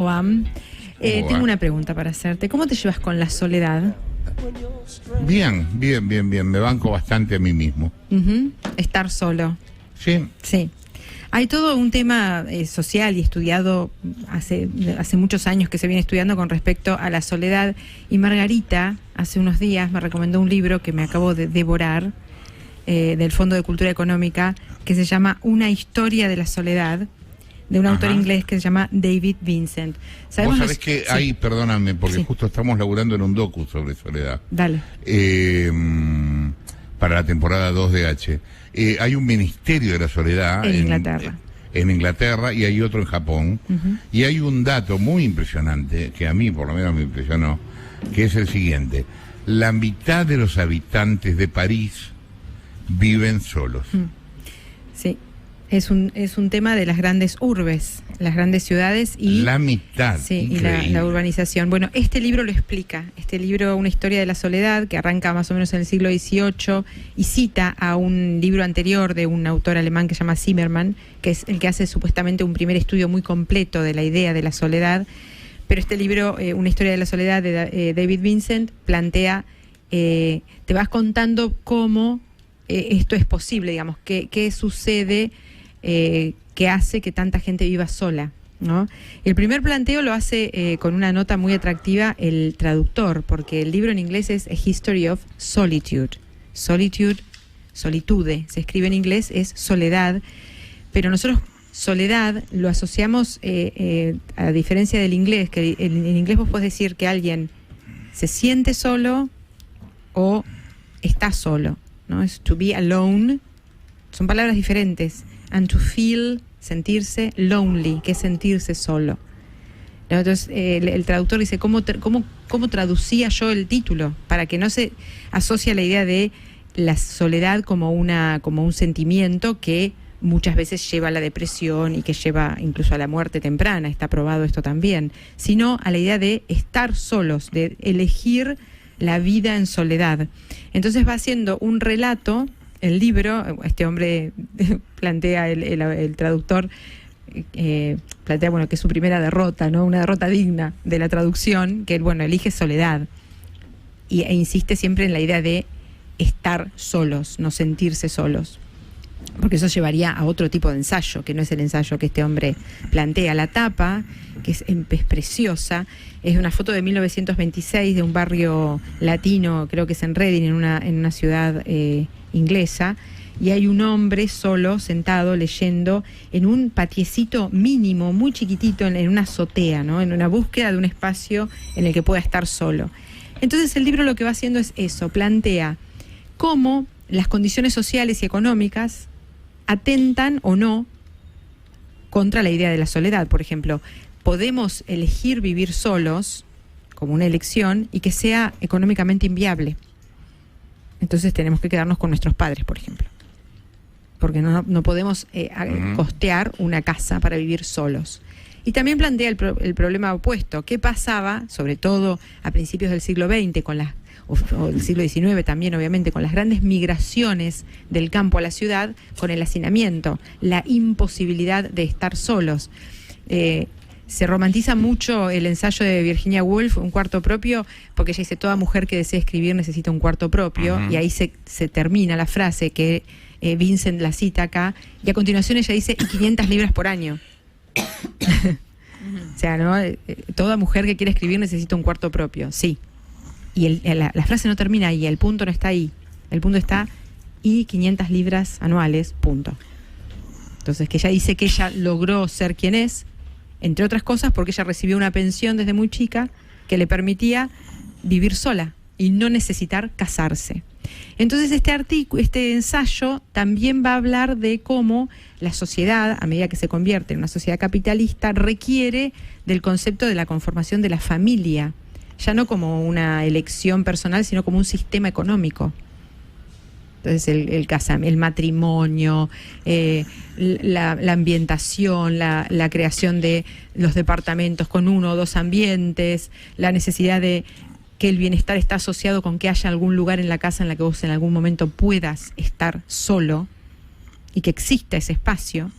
Juan, ¿Cómo va? tengo una pregunta para hacerte. ¿Cómo te llevas con la soledad? Bien. Me banco bastante a mí mismo. Estar solo. Sí. Sí. Hay todo un tema social y estudiado hace muchos años que se viene estudiando con respecto a la soledad. Y Margarita, hace unos días, me recomendó un libro que me acabo de devorar, del Fondo de Cultura Económica, que se llama Una historia de la soledad, de un autor inglés que se llama David Vincent. Vos sabés que Sí. hay, perdóname, porque Sí. justo estamos laburando en un docu sobre soledad. Dale. Para la temporada 2 de H. Hay un ministerio de la soledad En Inglaterra. En Inglaterra, y hay otro en Japón. Y hay un dato muy impresionante, que a mí por lo menos me impresionó, que es el siguiente: la mitad de los habitantes de París viven solos. Sí. Es un tema de las grandes urbes, las grandes ciudades y La mitad. sí, y Increíble. la urbanización. Bueno, este libro lo explica. Este libro, Una historia de la soledad, que arranca más o menos en el siglo XVIII y cita a un libro anterior de un autor alemán que se llama Zimmermann, que es el que hace supuestamente un primer estudio muy completo de la idea de la soledad. Pero este libro, Una historia de la soledad, de David Vincent, plantea, te vas contando cómo esto es posible, digamos, qué sucede, que hace que tanta gente viva sola, ¿no? El primer planteo lo hace con una nota muy atractiva el traductor, porque el libro en inglés es A History of Solitude. Solitude, se escribe en inglés, es soledad, pero nosotros soledad lo asociamos, a diferencia del inglés, que en inglés vos podés decir que alguien se siente solo o está solo, ¿no? Es to be alone, son palabras diferentes. And to feel, sentirse lonely, que es sentirse solo. Entonces el traductor dice, ¿cómo traducía yo el título? Para que no se asocie a la idea de la soledad como un sentimiento que muchas veces lleva a la depresión y que lleva incluso a la muerte temprana, está probado esto también, sino a la idea de estar solos, de elegir la vida en soledad. Entonces va haciendo un relato. El libro, este hombre plantea, el traductor plantea, bueno, que es su primera derrota, ¿no? Una derrota digna de la traducción, que bueno, elige soledad e insiste siempre en la idea de estar solos, no sentirse solos, porque eso llevaría a otro tipo de ensayo, que no es el ensayo que este hombre plantea. La tapa, que es preciosa, es una foto de 1926 de un barrio latino, creo que es en Reading, en una ciudad inglesa, y hay un hombre solo, sentado, leyendo en un patiecito mínimo, muy chiquitito, en una azotea, ¿no? En una búsqueda de un espacio en el que pueda estar solo. Entonces el libro lo que va haciendo es eso, plantea cómo las condiciones sociales y económicas atentan o no contra la idea de la soledad. Por ejemplo, podemos elegir vivir solos como una elección y que sea económicamente inviable. Entonces tenemos que quedarnos con nuestros padres, por ejemplo, porque no podemos costear una casa para vivir solos. Y también plantea el problema opuesto. ¿Qué pasaba, sobre todo a principios del siglo XX, o el siglo XIX también, obviamente, con las grandes migraciones del campo a la ciudad, con el hacinamiento, la imposibilidad de estar solos? Se romantiza mucho el ensayo de Virginia Woolf, Un cuarto propio, porque ella dice, toda mujer que desee escribir necesita un cuarto propio, y ahí se termina la frase que Vincent la cita acá, y a continuación ella dice, y 500 libras por año. O sea, ¿no? Toda mujer que quiere escribir necesita un cuarto propio, sí. Y la frase no termina ahí, el punto no está ahí. El punto está, y 500 libras anuales, punto. Entonces, que ella dice que ella logró ser quien es, entre otras cosas porque ella recibió una pensión desde muy chica que le permitía vivir sola y no necesitar casarse. Entonces este ensayo también va a hablar de cómo la sociedad, a medida que se convierte en una sociedad capitalista, requiere del concepto de la conformación de la familia, ya no como una elección personal, sino como un sistema económico. Entonces el matrimonio, la ambientación, la creación de los departamentos con 1 o 2 ambientes, la necesidad de que el bienestar está asociado con que haya algún lugar en la casa en la que vos en algún momento puedas estar solo y que exista ese espacio.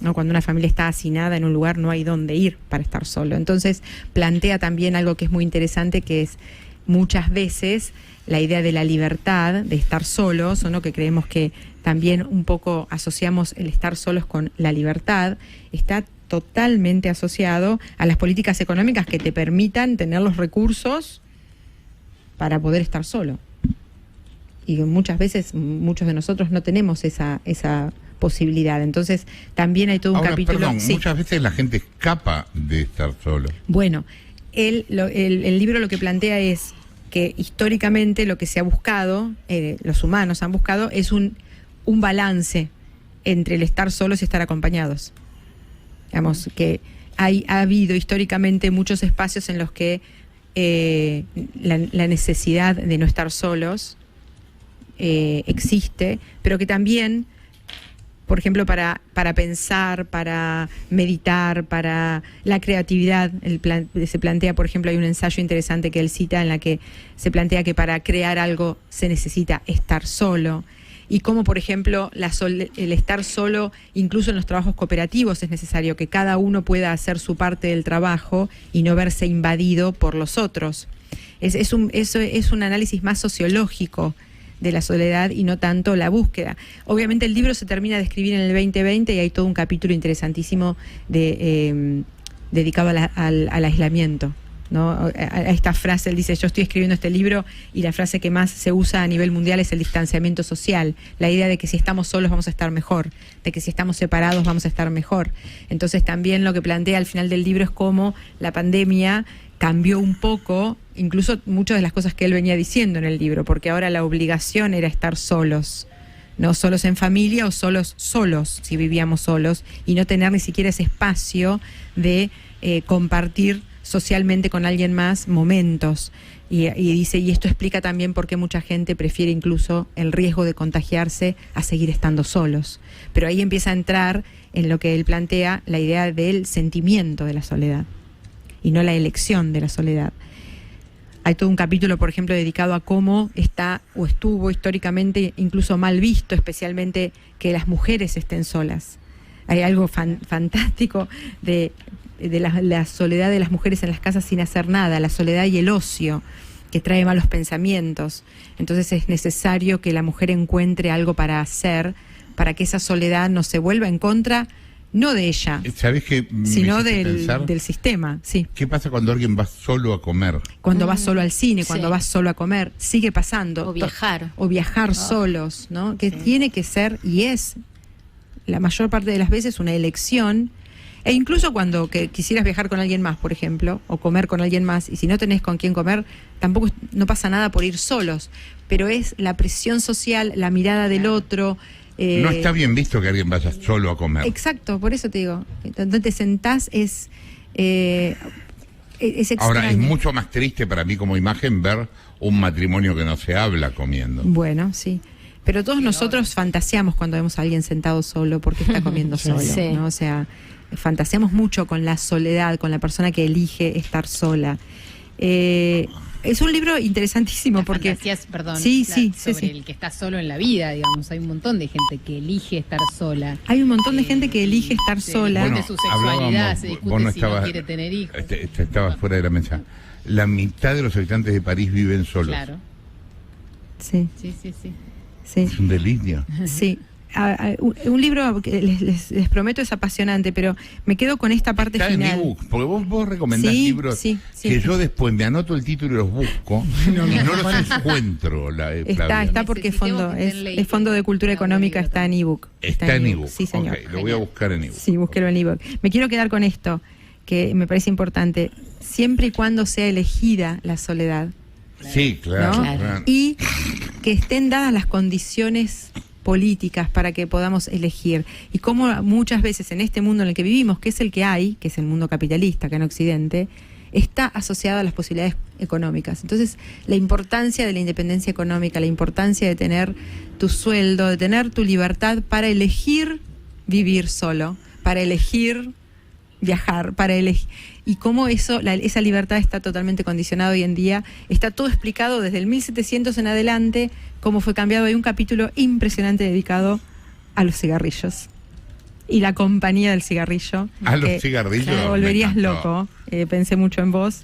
¿no? Cuando una familia está hacinada en un lugar, no hay dónde ir para estar solo. Entonces plantea también algo que es muy interesante, que es muchas veces la idea de la libertad, de estar solos, ¿no? Que creemos que también un poco asociamos el estar solos con la libertad, está totalmente asociado a las políticas económicas que te permitan tener los recursos para poder estar solo. Y muchas veces, muchos de nosotros no tenemos esa posibilidad. Entonces, también hay todo un capítulo... Perdón, muchas veces la gente escapa de estar solo. Bueno, el libro lo que plantea es que históricamente lo que se ha buscado, los humanos han buscado, es un balance entre el estar solos y estar acompañados. Digamos que ha habido históricamente muchos espacios en los que la necesidad de no estar solos existe, pero que también, por ejemplo, para pensar, para meditar, para la creatividad, se plantea, por ejemplo, hay un ensayo interesante que él cita en la que se plantea que para crear algo se necesita estar solo. Y como, por ejemplo, el estar solo, incluso en los trabajos cooperativos, es necesario que cada uno pueda hacer su parte del trabajo y no verse invadido por los otros. Eso es un análisis más sociológico de la soledad y no tanto la búsqueda. Obviamente el libro se termina de escribir en el 2020 y hay todo un capítulo interesantísimo dedicado al aislamiento, ¿no? A esta frase, él dice, yo estoy escribiendo este libro y la frase que más se usa a nivel mundial es el distanciamiento social, la idea de que si estamos solos vamos a estar mejor, de que si estamos separados vamos a estar mejor. Entonces también lo que plantea al final del libro es cómo la pandemia cambió un poco, incluso muchas de las cosas que él venía diciendo en el libro, porque ahora la obligación era estar solos, no solos en familia o solos si vivíamos solos, y no tener ni siquiera ese espacio de compartir socialmente con alguien más momentos. Y dice, y esto explica también por qué mucha gente prefiere incluso el riesgo de contagiarse a seguir estando solos. Pero ahí empieza a entrar en lo que él plantea, la idea del sentimiento de la soledad y no la elección de la soledad. Hay todo un capítulo, por ejemplo, dedicado a cómo está o estuvo históricamente incluso mal visto, especialmente que las mujeres estén solas. Hay algo fantástico de la soledad de las mujeres en las casas sin hacer nada, la soledad y el ocio, que trae malos pensamientos. Entonces es necesario que la mujer encuentre algo para hacer, para que esa soledad no se vuelva en contra, no de ella, ¿sabés qué sino del sistema. Sí. ¿Qué pasa cuando alguien va solo a comer? Cuando vas solo al cine, sí. cuando vas solo a comer, sigue pasando. O viajar solos, ¿no? Que tiene que ser, y es la mayor parte de las veces, una elección. E incluso cuando quisieras viajar con alguien más, por ejemplo, o comer con alguien más, y si no tenés con quién comer, tampoco no pasa nada por ir solos. Pero es la presión social, la mirada del otro. No está bien visto que alguien vaya solo a comer. Exacto, por eso te digo. Donde te sentás es extraño. Ahora, es mucho más triste para mí como imagen ver un matrimonio que no se habla comiendo. Bueno, sí. Pero todos nosotros fantaseamos cuando vemos a alguien sentado solo porque está comiendo solo, sí. ¿no? O sea, fantaseamos mucho con la soledad, con la persona que elige estar sola. Es un libro interesantísimo porque... Fantasías, perdón, sí, sobre el que está solo en la vida, digamos. Hay un montón de gente que elige estar sola. Hay un montón de gente que elige estar sola. Se discute su sexualidad, se discute si no quiere tener hijos. Estabas fuera de la mesa. La mitad de los habitantes de París viven solos. Claro. Sí. Sí. Es un delirio. Sí. Un libro que les prometo es apasionante, pero me quedo con esta parte está final. En ebook, porque vos recomendás libros que yo después me anoto el título y los busco y no los encuentro. Está porque es Fondo de Cultura Económica, está en ebook. Está en ebook. Sí, señor. Okay, lo voy a buscar en ebook. Sí, búsquelo en ebook. Me quiero quedar con esto, que me parece importante. Siempre y cuando sea elegida la soledad. Sí, claro. ¿no? Claro. Y que estén dadas las condiciones políticas para que podamos elegir. Y como muchas veces en este mundo en el que vivimos, que es el que hay, que es el mundo capitalista acá en Occidente, está asociado a las posibilidades económicas. Entonces, la importancia de la independencia económica, la importancia de tener tu sueldo, de tener tu libertad para elegir vivir solo, para elegir viajar, para elegir. Y cómo esa libertad está totalmente condicionada hoy en día. Está todo explicado desde el 1700 en adelante, cómo fue cambiado. Hay un capítulo impresionante dedicado a los cigarrillos. y la compañía del cigarrillo. Los cigarrillos. Te me volverías encantó. loco. Pensé mucho en vos.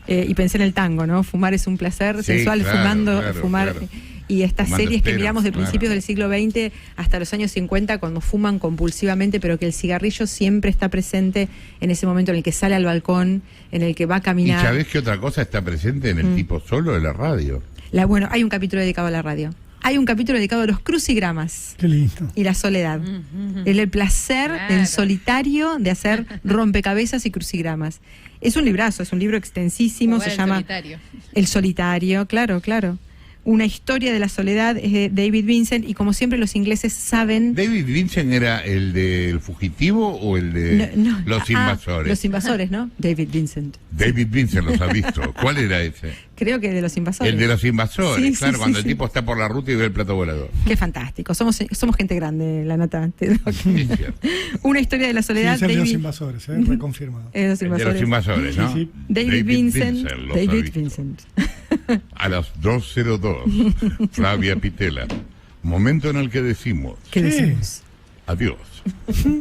Y pensé en el tango, ¿no? Fumar es un placer Sí, sensual, claro, fumar. claro. Y estas Fumando series que esteros, miramos de claro. principios del siglo XX hasta los años 50, cuando fuman compulsivamente, pero que el cigarrillo siempre está presente en ese momento en el que sale al balcón, en el que va a ¿Y caminar. sabés qué otra cosa está presente en el tipo solo de la radio? Bueno, hay un capítulo dedicado a la radio. Hay un capítulo dedicado a los crucigramas Qué lindo. y la soledad. El placer Claro. en solitario de hacer rompecabezas y crucigramas. Es un librazo, es un libro extensísimo, Jugar se al llama solitario. El solitario, claro. Una historia de la soledad es de David Vincent, y como siempre los ingleses saben... ¿David Vincent era el del fugitivo o el de los invasores? Los invasores, ¿no? David Vincent. David Vincent los ha visto. ¿Cuál era ese? Creo que de los invasores. El de los invasores, Sí, claro, sí, cuando sí, el sí. tipo está por la ruta y ve el plato volador. Qué fantástico. Somos gente grande, la nata. Sí, es cierto. Una historia de la Sí, soledad. es el de los David, invasores, reconfirmado. los El de los invasores, ¿no? Sí, sí. David Vincent. los ha David visto. Vincent. A las 2:02, Flavia Pitela. Momento en el que decimos ¿Qué Sí. decimos? adiós.